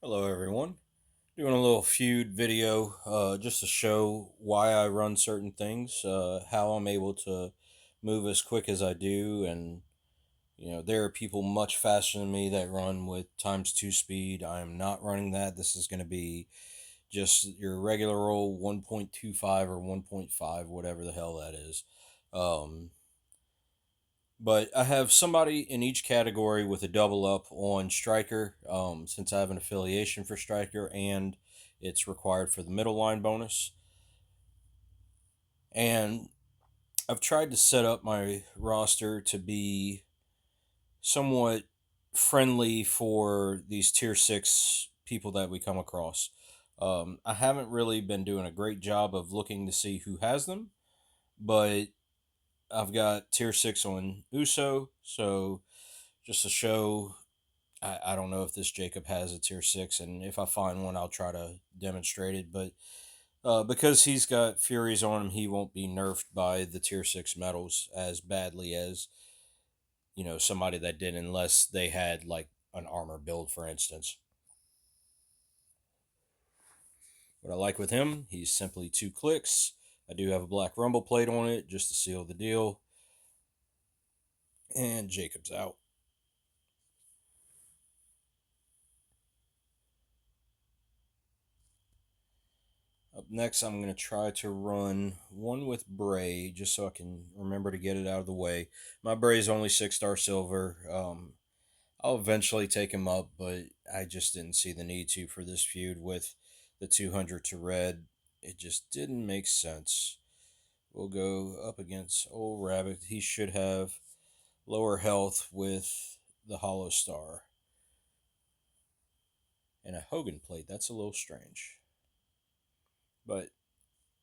Hello, everyone. Doing a little feud video just to show why I run certain things, how I'm able to move as quick as I do. And, there are people much faster than me that run with times two speed. I am not running that. This is going to be just your regular old 1.25 or 1.5, whatever the hell that is. Um, but I have somebody in each category with a double up on Striker, since I have an affiliation for Striker and it's required for the middle line bonus. And I've tried to set up my roster to be somewhat friendly for these tier 6 people that we come across. I haven't really been doing a great job of looking to see who has them, but I've got tier 6 on Uso, so just to show I don't know if this Jacob has a tier 6, and if I find one, I'll try to demonstrate it. But because he's got Furies on him, he won't be nerfed by the tier 6 medals as badly as, somebody that did, unless they had, like, an armor build, for instance. What I like with him, he's simply 2 clicks. I do have a black rumble plate on it just to seal the deal. And Jacob's out. Up next, I'm going to try to run one with Bray just so I can remember to get it out of the way. My Bray's only 6-star silver. I'll eventually take him up, but I just didn't see the need to for this feud with the 200 to red. It just didn't make sense. We'll go up against old Rabbit. He should have lower health with the Hollow Star. And a Hogan plate. That's a little strange. But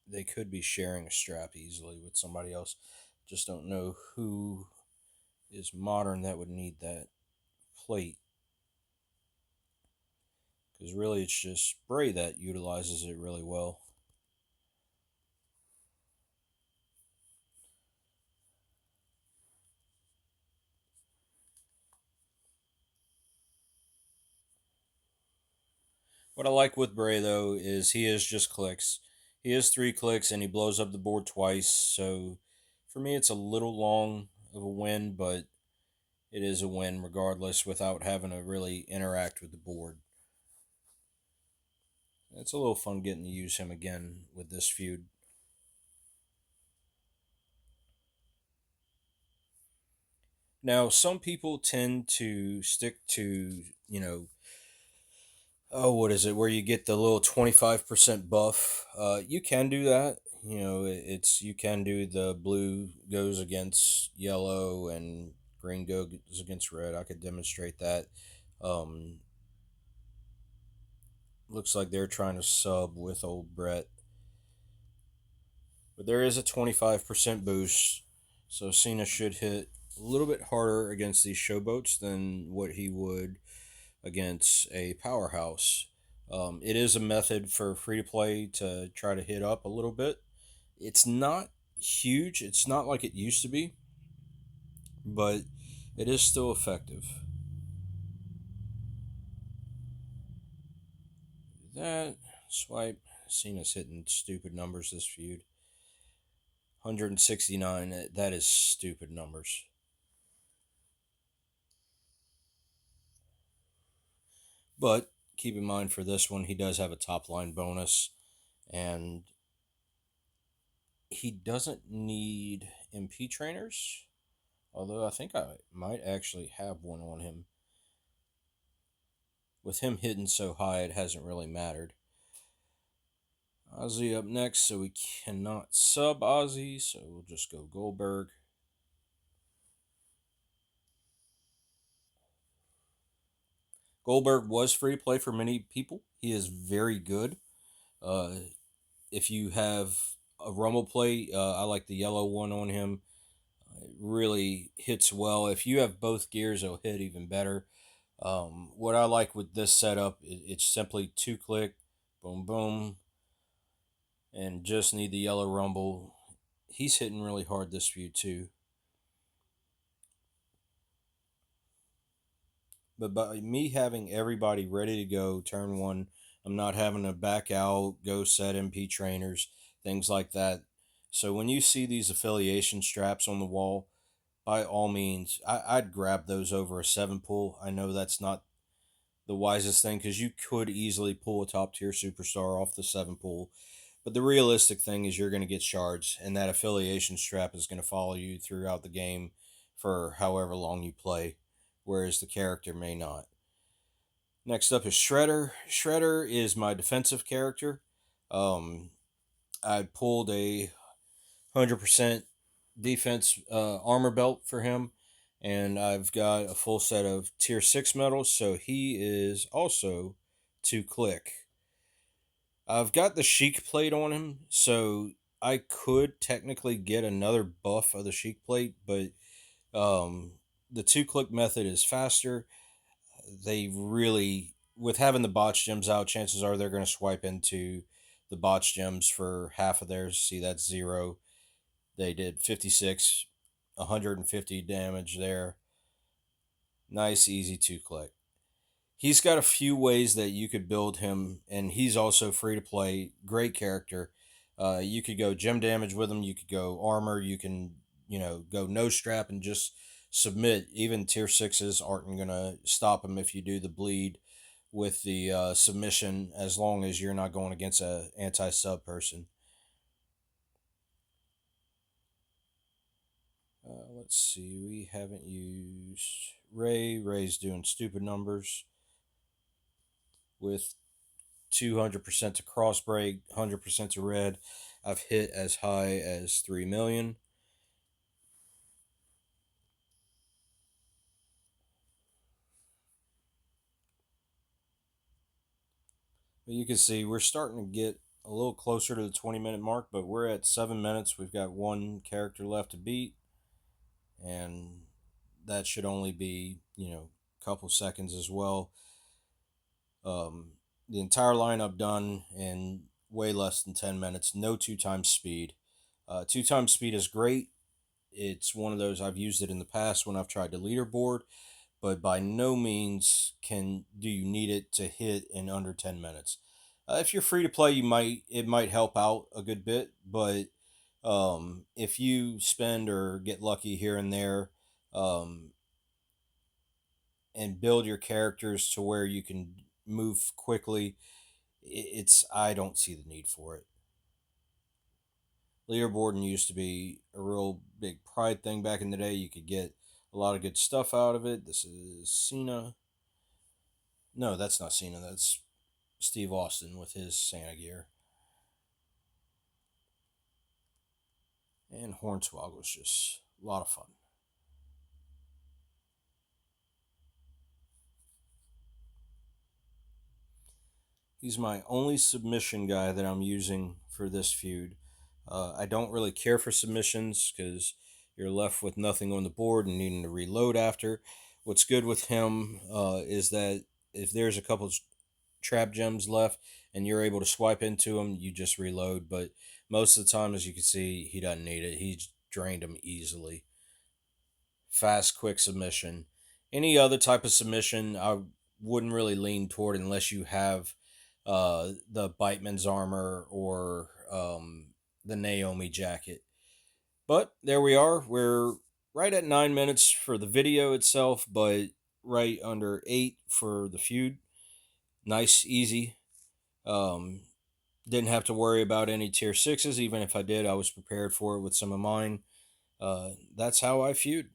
they could be sharing a strap easily with somebody else. Just don't know who is modern that would need that plate. Because really, it's just Bray that utilizes it really well. What I like with Bray, though, is he is just clicks. He is 3 clicks and he blows up the board twice. So for me, it's a little long of a win, but it is a win regardless without having to really interact with the board. It's a little fun getting to use him again with this feud. Now, some people tend to stick to, oh, what is it, where you get the little 25% buff. You can do that. It's you can do the blue goes against yellow and green goes against red. I could demonstrate that. Um, Looks like they're trying to sub with old Brett. But there is a 25% boost. So Cena should hit a little bit harder against these showboats than what he would against a powerhouse. It is a method for free to play to try to hit up a little bit. It's not huge, it's not like it used to be, but it is still effective. That swipe, Cena's hitting stupid numbers this feud. 169, that is stupid numbers. But keep in mind for this one, he does have a top line bonus, and he doesn't need MP trainers. Although I think I might actually have one on him. With him hitting so high, it hasn't really mattered. Ozzy up next, so we cannot sub Ozzy, so we'll just go Goldberg. Goldberg was free to play for many people. He is very good. Uh, if you have a Rumble plate, I like the yellow one on him. It really hits well. If you have both gears, it'll hit even better. What I like with this setup, it's simply 2 click, boom, boom, and just need the yellow rumble. He's hitting really hard this feud too. But by me having everybody ready to go turn one, I'm not having to back out, go set MP trainers, things like that. So when you see these affiliation straps on the wall, by all means, I'd grab those over a seven pull. I know that's not the wisest thing because you could easily pull a top tier superstar off the seven pull. But the realistic thing is you're going to get shards, and that affiliation strap is going to follow you throughout the game for however long you play, whereas the character may not. Next up is Shredder. Shredder is my defensive character. Um, I pulled a 100% defense armor belt for him, and I've got a full set of tier 6 medals, so he is also 2 click. I've got the Sheik plate on him, so I could technically get another buff of the Sheik plate, but um, the 2 click method is faster. They really, with having the botch gems out, chances are they're going to swipe into the botch gems for half of theirs. See, that's zero. They did 56, 150 damage there. Nice, easy 2 click. He's got a few ways that you could build him, and he's also free to play. Great character. You could go gem damage with him. You could go armor. You can, go no strap and just submit. Even tier sixes aren't gonna stop him if you do the bleed with the submission, as long as you're not going against a anti sub person. Let's see. We haven't used Ray. Ray's doing stupid numbers with 200% to cross break, 100% to red. I've hit as high as 3 million. But you can see we're starting to get a little closer to the 20-minute mark, but we're at 7 minutes. We've got one character left to beat, and that should only be, a couple seconds as well. The entire lineup done in way less than 10 minutes. No two times speed. Two times speed is great. It's one of those I've used it in the past when I've tried to leaderboard, but by no means do you need it to hit in under 10 minutes. If you're free to play, it might help out a good bit, but if you spend or get lucky here and there, um, and build your characters to where you can move quickly, it's I don't see the need for it. Leaderboarding used to be a real big pride thing back in the day. You could get a lot of good stuff out of it. This is Cena. No, that's not Cena. That's Steve Austin with his Santa gear. And Hornswoggle's just a lot of fun. He's my only submission guy that I'm using for this feud. I don't really care for submissions because you're left with nothing on the board and needing to reload after. What's good with him is that if there's a couple trap gems left and you're able to swipe into them, you just reload. But most of the time, as you can see, he doesn't need it. He's drained them easily. Fast, quick submission. Any other type of submission, I wouldn't really lean toward unless you have the Biteman's armor or the Naomi jacket. But there we are. We're right at 9 minutes for the video itself, but right under 8 for the feud. Nice, easy. Um, didn't have to worry about any tier sixes. Even if I did, I was prepared for it with some of mine. That's how I feud.